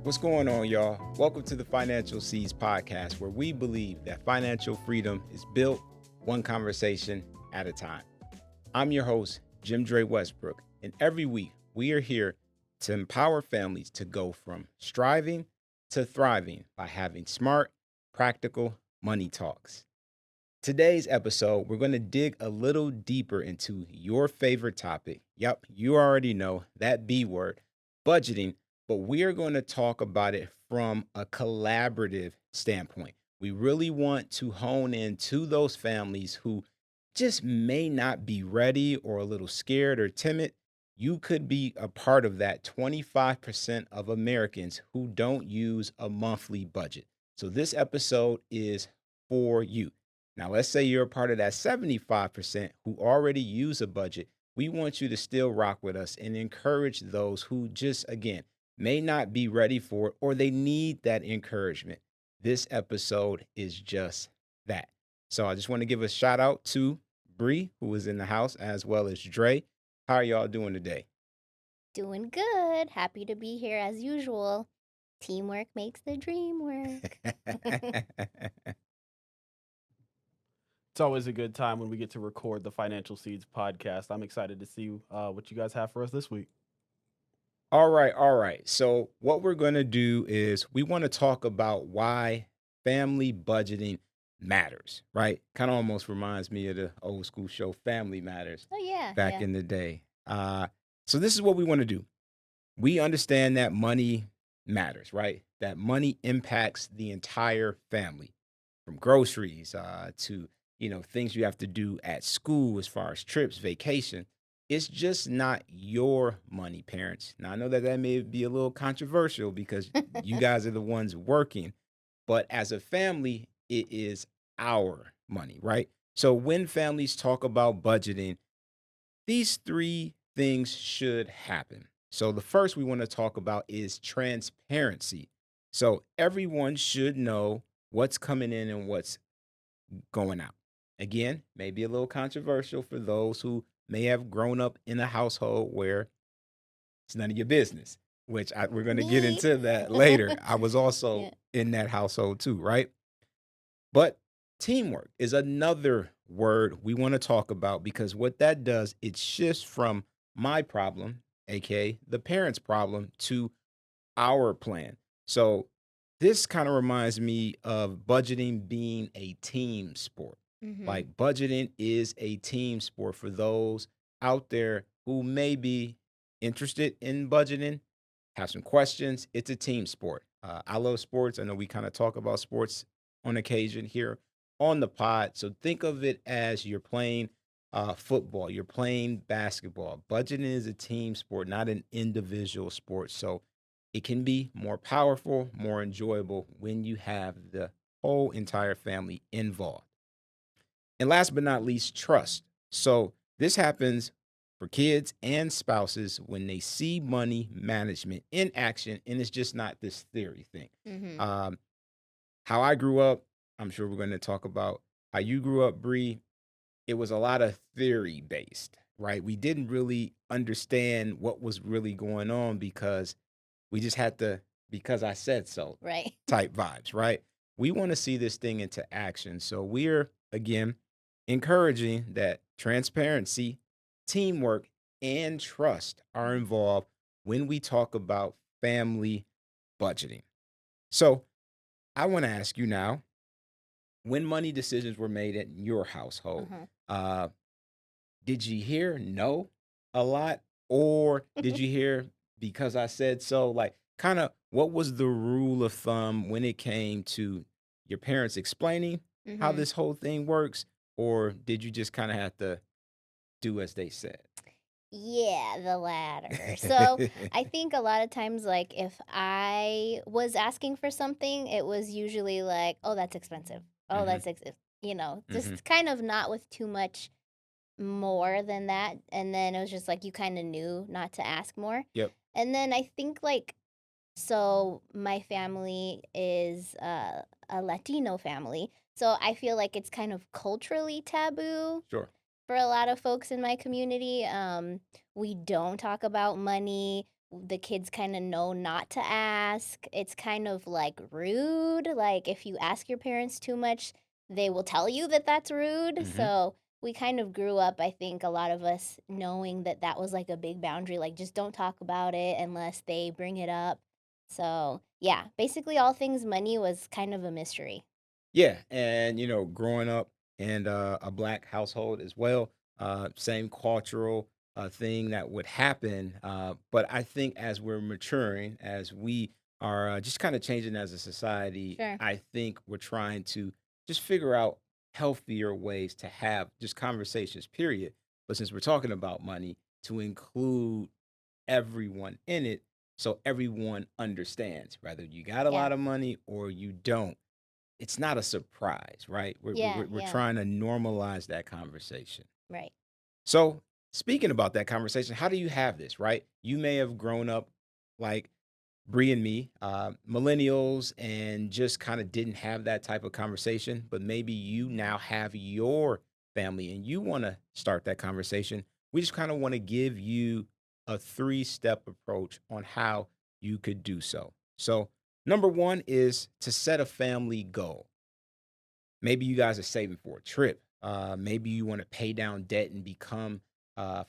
What's going on, y'all? Welcome to the Financial Seeds podcast, where we believe that financial freedom is built one conversation at a time. I'm your host, JimDre Westbrook, and every week we are here to empower families to go from striving to thriving by having smart, practical money talks. Today's episode, we're going to dig a little deeper into your favorite topic. Yep, you already know that B word, budgeting, but we are going to talk about it from a collaborative standpoint. We really want to hone in to those families who just may not be ready or a little scared or timid. You could be a part of that 25% of Americans who don't use a monthly budget. So this episode is for you. Now, let's say you're a part of that 75% who already use a budget. We want you to still rock with us and encourage those who just, again, may not be ready for it or they need that encouragement. This episode is just that. So I just want to give a shout out to Bree, who is in the house, as well as Dre. How are y'all doing today? Doing good. Happy to be here as usual. Teamwork makes the dream work. It's always a good time when we get to record the Financial Seeds podcast. I'm excited to see what you guys have for us this week. All right. So what we're going to do is we want to talk about why family budgeting matters, right? Kind of almost reminds me of the old school show Family Matters Oh yeah, back in the day. So this is what we want to do. We understand that money matters, right? That money impacts the entire family, from groceries to things you have to do at school as far as trips, vacation. It's just not your money, parents. Now I know that may be a little controversial because you guys are the ones working, but as a family, it is our money, right? So when families talk about budgeting, these three things should happen. So the first we want to talk about is transparency. So everyone should know what's coming in and what's going out. Again, maybe a little controversial for those who may have grown up in a household where it's none of your business, which we're going to get me. into that later. I was Yeah. also in that household too, right? But teamwork is another word we want to talk about because what that does, it shifts from my problem, aka the parent's problem, to our plan. So this kind of reminds me of budgeting being a team sport. Mm-hmm. Like budgeting is a team sport for those out there who may be interested in budgeting, have some questions. It's a team sport. I love sports. I know we kind of talk about sports on occasion here on the pod. So think of it as you're playing football, you're playing basketball. Budgeting is a team sport, not an individual sport. So it can be more powerful, more enjoyable when you have the whole entire family involved. And last but not least, trust. So this happens for kids and spouses when they see money management in action, and it's just not this theory thing. Mm-hmm. Um, how I grew up, I'm sure we're going to talk about how you grew up, Bree. It was a lot of theory based, right? We didn't really understand what was really going on because we just had to, because I said so Right. type vibes, right? We want to see this thing into action. So we're, again, encouraging that transparency, teamwork, and trust are involved when we talk about family budgeting. So I want to ask you now, when money decisions were made in your household, uh, did you hear no a lot? Or did you hear because I said so? Like, kind of what was the rule of thumb when it came to your parents explaining how Mm-hmm. this whole thing works? Or did you just kind of have to do as they said? Yeah, the latter. So I think a lot of times, like, if I was asking for something, it was usually like, oh, that's expensive. Oh, hmm that's, hmm just kind of not with too much more than that. And then it was just like you kind of knew not to ask more. Yep. And then I think, like, so my family is a Latino family. So I feel like it's kind of culturally taboo Sure. for a lot of folks in my community. We don't talk about money. the kids kind of know not to ask. It's kind of like rude. Like if you ask your parents too much, they will tell you that that's rude. Hmm. So we kind of grew up, I think, a lot of us knowing that that was like a big boundary. Like just don't talk about it unless they bring it up. So yeah, basically all things money was kind of a mystery. Yeah, and growing up in a black household as well, same cultural thing that would happen. But I think as we're maturing, as we are just kind of changing as a society, Sure. I think we're trying to just figure out healthier ways to have just conversations. Period. But since we're talking about money, to include everyone in it, so everyone understands, whether you got a Yeah. lot of money or you don't, it's not a surprise, right? We're Yeah. we're we're Yeah. trying to normalize that conversation. Right. So, speaking about that conversation, how do you have this, right? You may have grown up like Bree and me, millennials, and just kind of didn't have that type of conversation, but maybe you now have your family and you want to start that conversation. We just kind of want to give you a three-step approach on how you could do so. So, number one is to set a family goal. Maybe you guys are saving for a trip. Maybe you want to pay down debt and become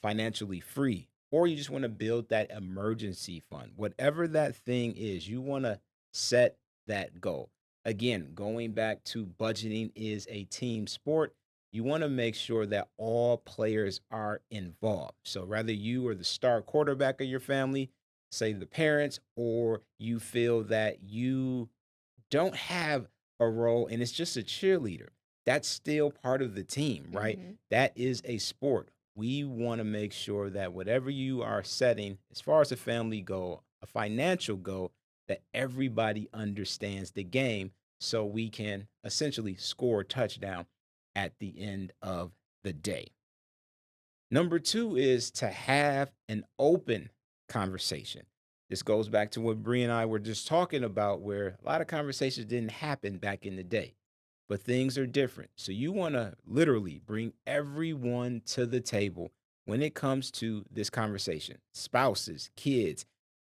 financially free, or you just want to build that emergency fund. Whatever that thing is, you want to set that goal. Again, going back to budgeting is a team sport. You want to make sure that all players are involved. So, whether you are the star quarterback of your family, say the parents, or you feel that you don't have a role and it's just a cheerleader, that's still part of the team, right? Mm-hmm. That is a sport. We want to make sure that whatever you are setting, as far as a family goal, a financial goal, that everybody understands the game so we can essentially score a touchdown at the end of the day. Number two is to have an open conversation. This goes back to what Bree and I were just talking about, where a lot of conversations didn't happen back in the day, but things are different. So you want to literally bring everyone to the table when it comes to this conversation, spouses, kids,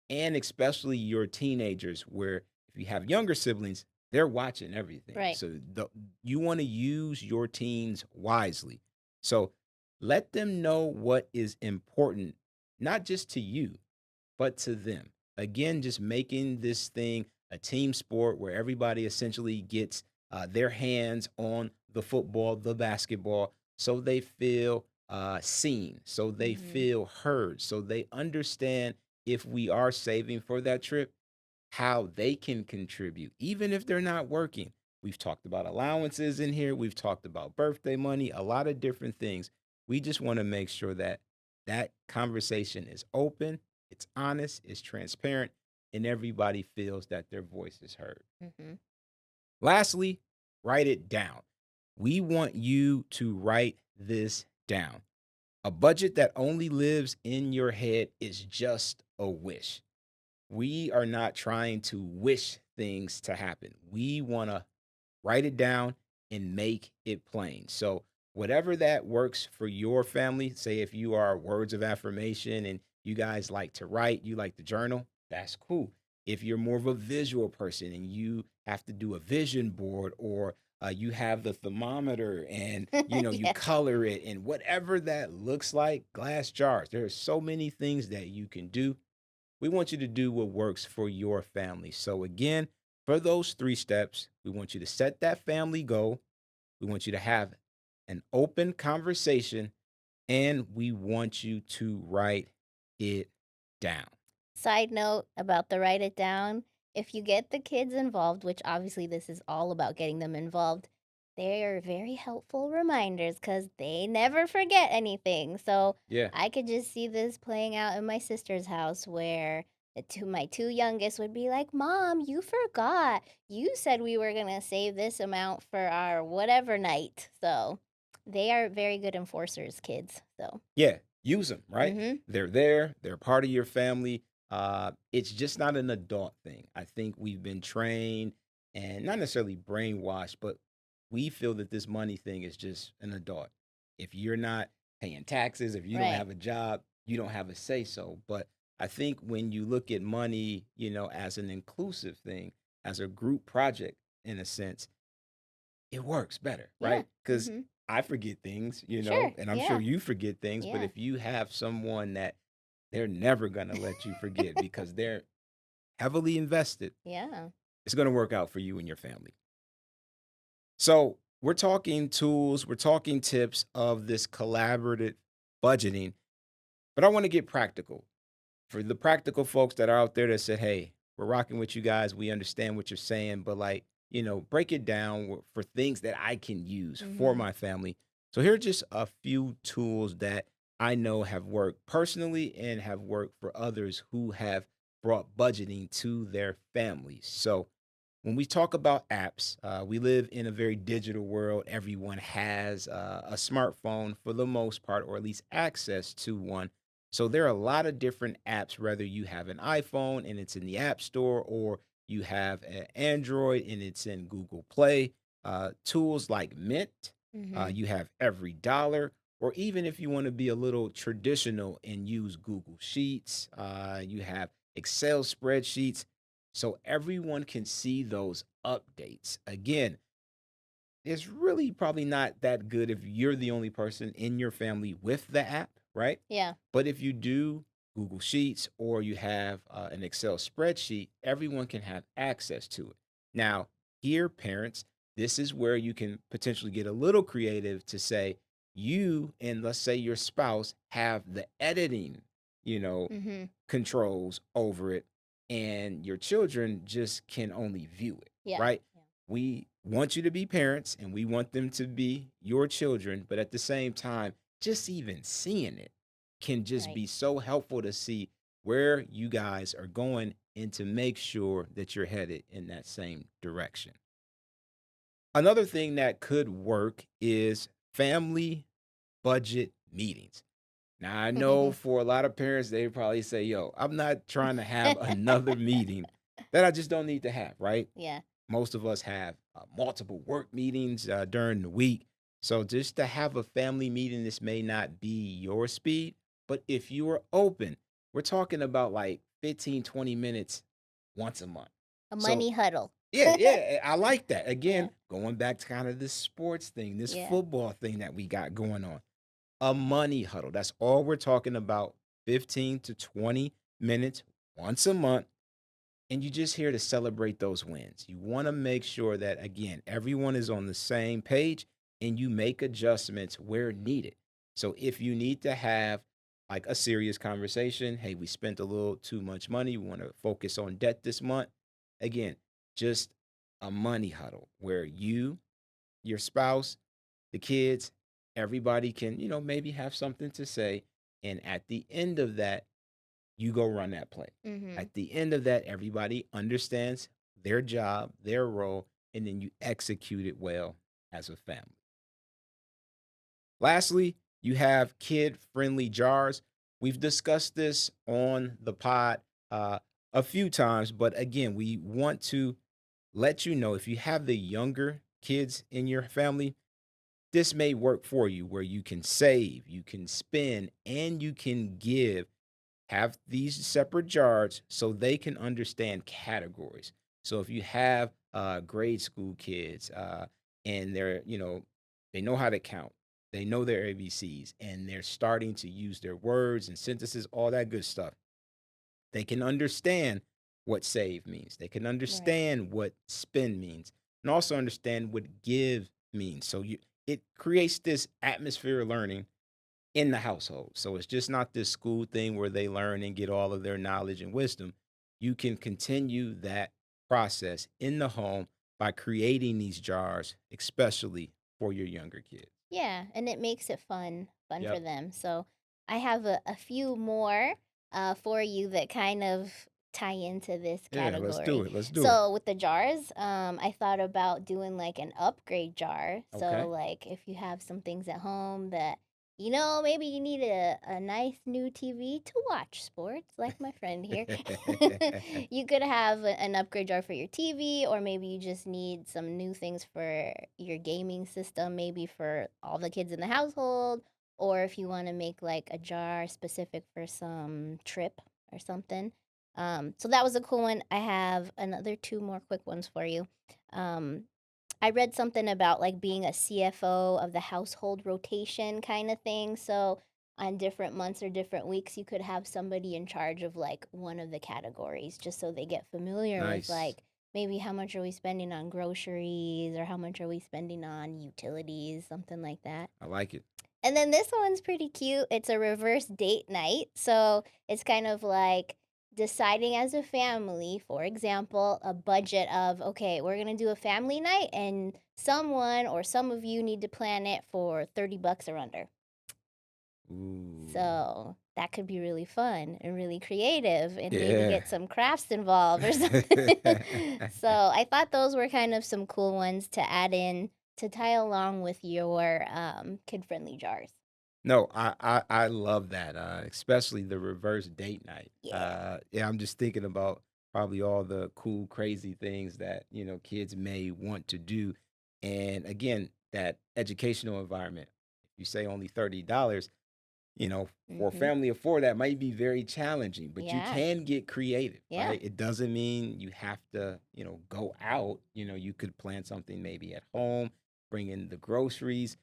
and especially your teenagers, where if you have younger siblings, they're watching everything. Right. So you want to use your teens wisely. So let them know what is important, not just to you, but to them. Again, just making this thing a team sport where everybody essentially gets their hands on the football, the basketball, so they feel seen, so they Mm-hmm. feel heard, so they understand if we are saving for that trip, how they can contribute, even if they're not working. We've talked about allowances in here. We've talked about birthday money, a lot of different things. We just want to make sure that that conversation is open, it's honest, it's transparent, and everybody feels that their voice is heard. Mm-hmm. Lastly, write it down. We want you to write this down. A budget that only lives in your head is just a wish. We are not trying to wish things to happen. We want to write it down and make it plain. So, whatever that works for your family, say if you are words of affirmation and you guys like to write, you like to journal, that's cool. If you're more of a visual person and you have to do a vision board, or you have the thermometer and you Yeah. color it, and whatever that looks like, glass jars. There are so many things that you can do. We want you to do what works for your family. So, again, for those three steps, we want you to set that family goal. We want you to have an open conversation, and we want you to write it down. Side note about the write it down, if you get the kids involved, which obviously this is all about getting them involved, they are very helpful reminders because they never forget anything. So Yeah. I could just see this playing out in my sister's house where my two youngest would be like, Mom, you forgot. You said we were going to save this amount for our whatever night. So they are very good enforcers, kids. So, Yeah. Use them, right? mm-hmm. They're there, they're part of your family. It's just not an adult thing. I think we've been trained and not necessarily brainwashed, but we feel that this money thing is just an adult. If you're not paying taxes, if you don't Right. have a job, you don't have a say so. But I think when you look at money, as an inclusive thing, as a group project in a sense, it works better, Yeah. right? Because Mhm. I forget things, Sure. and I'm sure Yeah. you forget things, but Yeah. if you have someone that they're never going to let you forget because they're heavily invested, Yeah. it's going to work out for you and your family. So, we're talking tools, we're talking tips of this collaborative budgeting, but I want to get practical. For the practical folks that are out there that said, "Hey, we're rocking with you guys. We understand what you're saying, but like, break it down for things that I can use for Mhm. my family." So here are just a few tools that I know have worked personally and have worked for others who have brought budgeting to their families. So when we talk about apps, we live in a very digital world. Everyone has a smartphone for the most part, or at least access to one. So there are a lot of different apps, whether you have an iPhone and it's in the App Store, or you have an Android and it's in Google Play. Tools like Mint, Mhm. you have Every Dollar, or even if you want to be a little traditional and use Google Sheets, you have Excel spreadsheets so everyone can see those updates. Again, it's really probably not that good if you're the only person in your family with the app, right? Yeah. But if you do Google Sheets or you have an Excel spreadsheet, everyone can have access to it. Now, here, parents, this is where you can potentially get a little creative to say you and let's say your spouse have the editing, you know, Mhm. controls over it, and your children just can only view it, Yeah. right? Yeah. We want you to be parents and we want them to be your children, but at the same time, just even seeing it can just Right. be so helpful to see where you guys are going and to make sure that you're headed in that same direction. Another thing that could work is family budget meetings. Now, I know for a lot of parents, they probably say, yo, I'm not trying to have another meeting that I just don't need to have, right? Yeah. Most of us have multiple work meetings during the week. So just to have a family meeting, this may not be your speed, but if you are open, we're talking about like 15, 20 minutes once a month. A So money huddle. yeah, yeah, I like that. Yeah. Again, going back to kind of this sports thing, this Yeah. football thing that we got going on, a money huddle. That's all we're talking about, 15 to 20 minutes once a month. And you're just here to celebrate those wins. You want to make sure that, again, everyone is on the same page and you make adjustments where needed. So if you need to have like a serious conversation, hey, we spent a little too much money. We want to focus on debt this month. Again, just a money huddle where you, your spouse, the kids, everybody can, maybe have something to say. And at the end of that, you go run that play. Mhm. At the end of that, everybody understands their job, their role, and then you execute it well as a family. Lastly, you have kid friendly jars. We've discussed this on the pod a few times, but again, we want to let you know if you have the younger kids in your family, this may work for you where you can save, you can spend, and you can give. Have these separate jars so they can understand categories. So if you have grade school kids and they're, they know how to count, they know their ABCs, and they're starting to use their words and sentences, all that good stuff. They can understand what save means. They can Right. understand what spend means, and also understand what give means. So it creates this atmosphere of learning in the household. So it's just not this school thing where they learn and get all of their knowledge and wisdom. You can continue that process in the home by creating these jars, especially for your younger kids. Yeah, and it makes it fun for Yep. them. So I have a few more for you that kind of tie into this Yeah, let's do category. it. Let's do it. So with the jars, I thought about doing like an upgrade jar. So Okay. like if you have some things at home that maybe you need a nice new TV to watch sports, like my friend here. You could have an upgrade jar for your TV, or maybe you just need some new things for your gaming system, maybe for all the kids in the household, or if you want to make like a jar specific for some trip or something. So that was a cool one. I have another two more quick ones for you. Um, I read something about like being a CFO of the household rotation kind of thing. So on different months or different weeks, you could have somebody in charge of like one of the categories just so they get familiar with Nice. like maybe how much are we spending on groceries or how much are we spending on utilities, something like that. I like it. And then this one's pretty cute. It's a reverse date night. So it's kind of like deciding as a family, for example, a budget of, okay, we're going to do a family night and someone or some of you need to plan it for $30 or under. Ooh. So that could be really fun and really creative and maybe Yeah. get some crafts involved or something. So I thought those were kind of some cool ones to add in to tie along with your kid-friendly jars. No, I love that, especially the reverse date night. Yeah. Yeah, I'm just thinking about probably all the cool, crazy things that, kids may want to do. And again, that educational environment. If you say only $30, for a Mhm. family of four, that might be very challenging, but you Yeah. can get creative, Yeah. right? It doesn't mean you have to, go out. You could plan something maybe at home, bring in the groceries.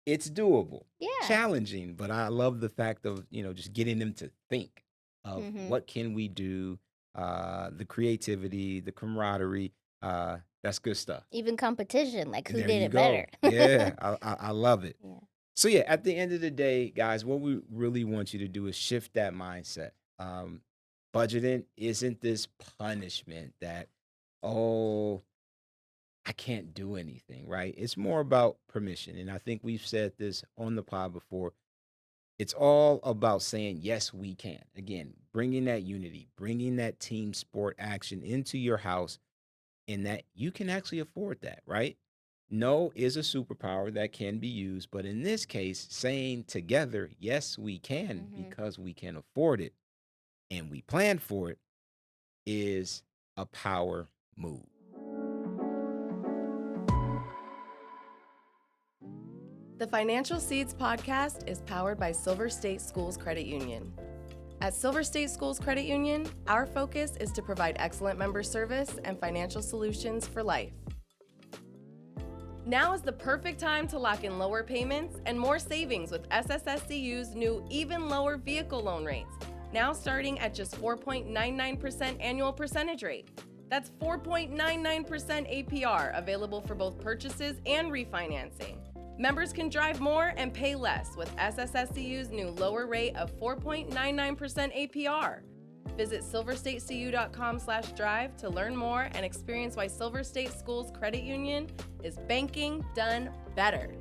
It's doable. Yeah. Challenging, but I love the fact of, just getting them to think of Mhm. what can we do, the creativity, the camaraderie, that's good stuff. Even competition, like who There did you it better. go. Yeah, I love it. Yeah. So yeah, at the end of the day, guys, what we really want you to do is shift that mindset. Budgeting isn't this punishment that, oh, I can't do anything, right? It's more about permission. And I think we've said this on the pod before. It's all about saying, yes, we can. Again, bringing that unity, bringing that team sport action into your house, and that you can actually afford that, right? No is a superpower that can be used. But in this case, saying together, yes, we can Mhm. because we can afford it and we plan for it is a power move. The Financial Seeds podcast is powered by Silver State Schools Credit Union. At Silver State Schools Credit Union, our focus is to provide excellent member service and financial solutions for life. Now is the perfect time to lock in lower payments and more savings with SSSCU's new even lower vehicle loan rates, now starting at just 4.99% annual percentage rate. That's 4.99% APR, available for both purchases and refinancing. Members can drive more and pay less with SSSCU's new lower rate of 4.99% APR. Visit silverstatecu.com/drive to learn more and experience why Silver State Schools Credit Union is banking done better.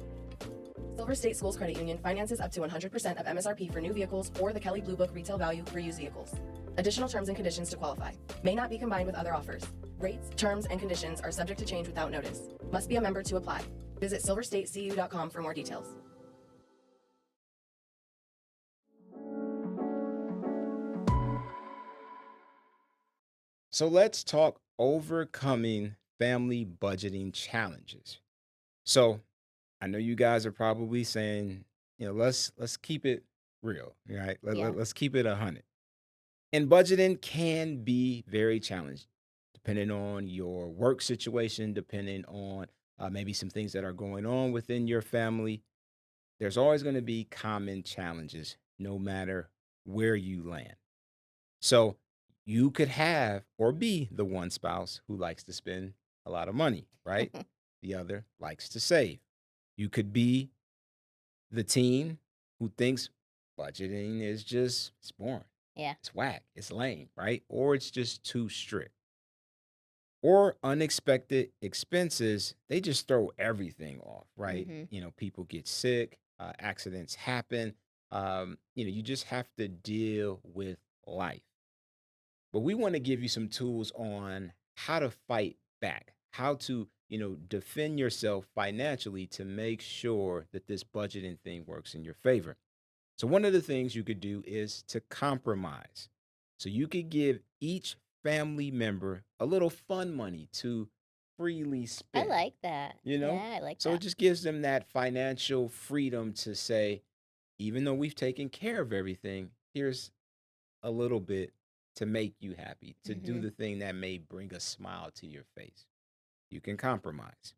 Silver State Schools Credit Union finances up to 100% of MSRP for new vehicles or the Kelley Blue Book retail value for used vehicles. Additional terms and conditions to qualify. May not be combined with other offers. Rates, terms, and conditions are subject to change without notice. Must be a member to apply. Visit silverstatecu.com for more details. So let's talk overcoming family budgeting challenges. So I know you guys are probably saying, let's keep it real, right? Yeah. Let's keep it 100. And budgeting can be very challenging, depending on your work situation, depending on maybe some things that are going on within your family. There's always going to be common challenges, no matter where you land. So you could have or be the one spouse who likes to spend a lot of money, right? The other likes to save. You could be the teen who thinks budgeting is just it's boring, Yeah. it's whack, it's lame, right? Or it's just too strict. Or unexpected expenses, they just throw everything off, right? Mhm. People get sick, accidents happen. You just have to deal with life. But we want to give you some tools on how to fight back, how to, defend yourself financially to make sure that this budgeting thing works in your favor. So one of the things you could do is to compromise. So you could give each family member a little fun money to freely I spend, like that. you know? Yeah, I like So it that. just gives them that financial freedom to say, even though we've taken care of everything, here's a little bit to make you happy, to do Mm-hmm. the thing that may bring a smile to your face. You can compromise.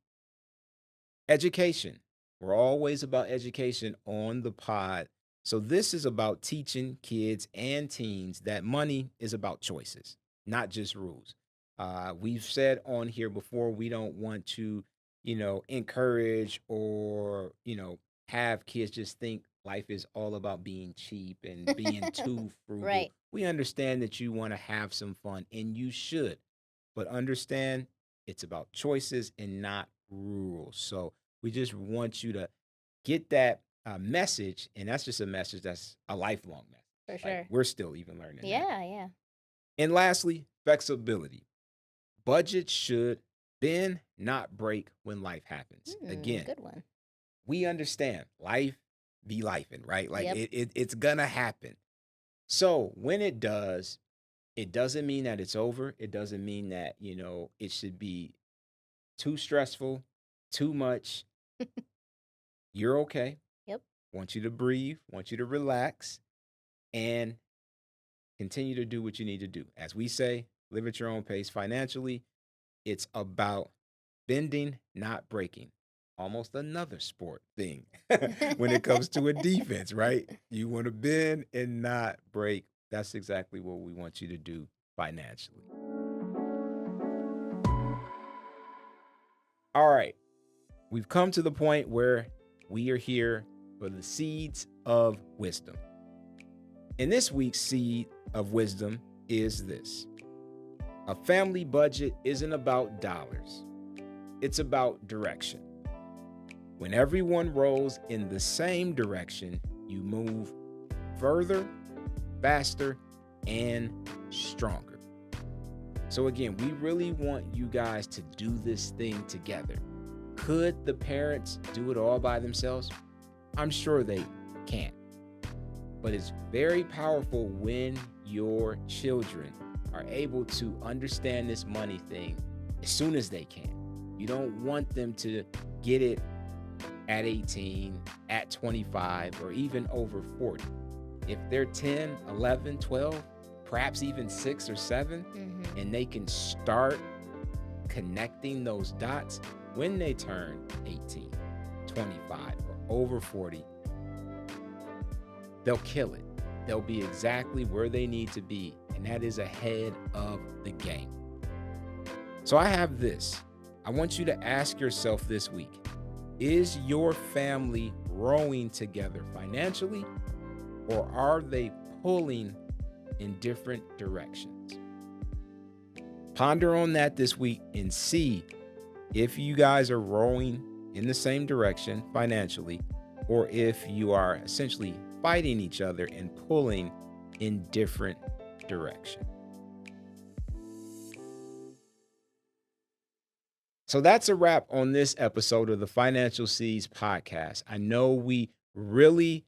Education. We're always about education on the pod. So this is about teaching kids and teens that money is about choices, not just rules. We've said on here before, we don't want to, encourage or, have kids just think life is all about being cheap and being too frugal. Right. We understand that you want to have some fun and you should, but understand it's about choices and not rules. So we just want you to get that message, and that's just a message that's a lifelong message. For Like sure. we're still even learning that. Yeah. And lastly, flexibility. Budget should bend, not break when life happens. Again, Good one. we understand life be lifing, right? Like Yep. it's gonna happen. So when it does, it doesn't mean that it's over. It doesn't mean that, it should be too stressful, too much. You're okay. Yep. Want you to breathe, want you to relax, and continue to do what you need to do. As we say, live at your own pace financially. It's about bending, not breaking. Almost another sport thing when it comes to a defense, right? You want to bend and not break. That's exactly what we want you to do financially. All right. We've come to the point where we are here for the seeds of wisdom. And this week's seed of wisdom is this: a family budget isn't about dollars, it's about direction. When everyone rolls in the same direction, you move further, faster, and stronger. So, again, we really want you guys to do this thing together. Could the parents do it all by themselves? I'm sure they can. But it's very powerful when your children are able to understand this money thing as soon as they can. You don't want them to get it at 18, at 25, or even over 40. If they're 10, 11, 12, perhaps even 6 or 7, and they can start connecting those dots when they turn 18, 25, or over 40, they'll kill it. They'll be exactly where they need to be, and that is ahead of the game. So I have this. I want you to ask yourself this week: is your family rowing together financially, or are they pulling in different directions? Ponder on that this week and see if you guys are rowing in the same direction financially, or if you are essentially fighting each other and pulling in different directions. So that's a wrap on this episode of the Financial Seeds podcast. I know we really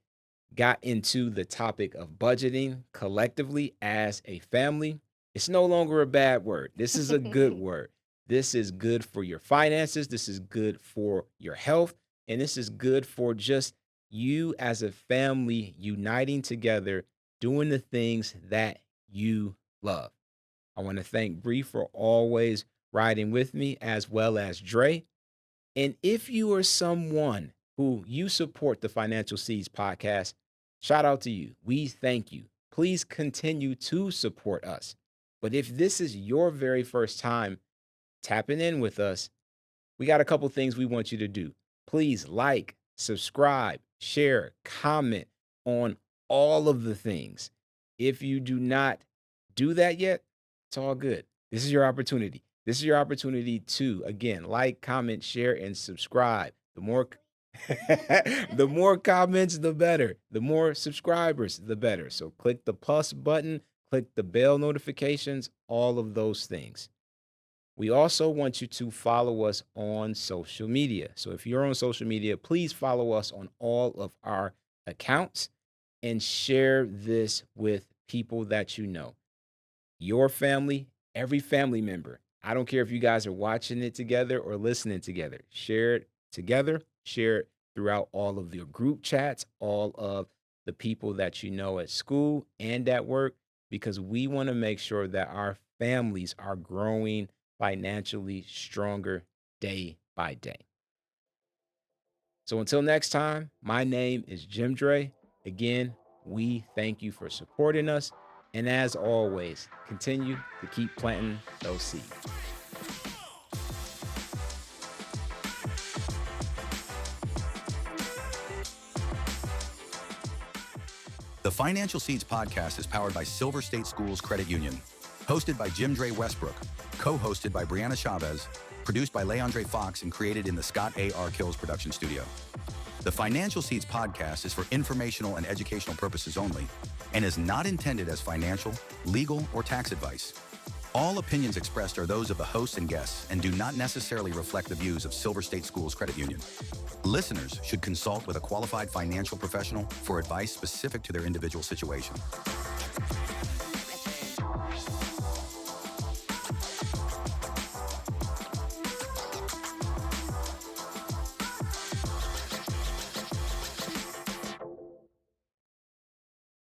got into the topic of budgeting collectively as a family. It's no longer a bad word. This is a good word. This is good for your finances. This is good for your health. And this is good for just you as a family uniting together, doing the things that you love. I want to thank Bree for always riding with me, as well as Dre. And if you are someone who you support the Financial Seeds podcast, shout out to you. We thank you. Please continue to support us. But if this is your very first time tapping in with us, we got a couple things we want you to do. Please like, subscribe, share, comment on all of the things. If you do not do that yet, it's all good. This is your opportunity. This is your opportunity to, again, like, comment, share, and subscribe. The more the more comments, the better. The more subscribers, the better. So click the plus button, click the bell notifications, all of those things. We also want you to follow us on social media. So if you're on social media, please follow us on all of our accounts and share this with people that you know. Your family, every family member. I don't care if you guys are watching it together or listening together. Share it together. Share it throughout all of your group chats, all of the people that you know at school and at work, because we want to make sure that our families are growing financially stronger day by day. So until next time, my name is JimDre. Again, we thank you for supporting us. And as always, continue to keep planting those seeds. The Financial Seeds podcast is powered by Silver State Schools Credit Union. Hosted by JimDre Westbrook, co-hosted by Brianna Chavez, produced by Leandre Fox, and created in the Scott A. R. Kills production studio. The Financial Seeds podcast is for informational and educational purposes only and is not intended as financial, legal, or tax advice. All opinions expressed are those of the hosts and guests and do not necessarily reflect the views of Silver State Schools Credit Union. Listeners should consult with a qualified financial professional for advice specific to their individual situation.